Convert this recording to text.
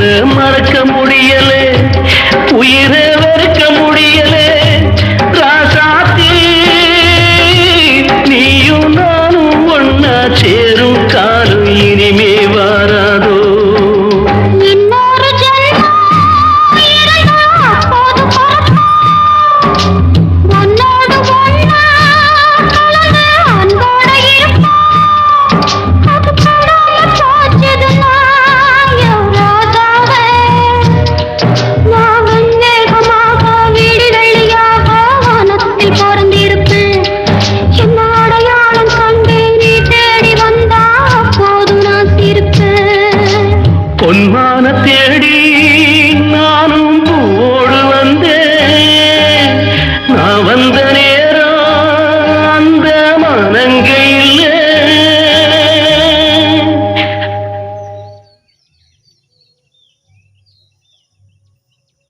உன்னை மறக்க முடியலே, உயிரை வெறுக்க முடியலே. ராசாத்தி நீயும் நானும் ஒன்னா சேரும் காலம் இனிமே வாராதோ. பொன்மான தேடி நானும்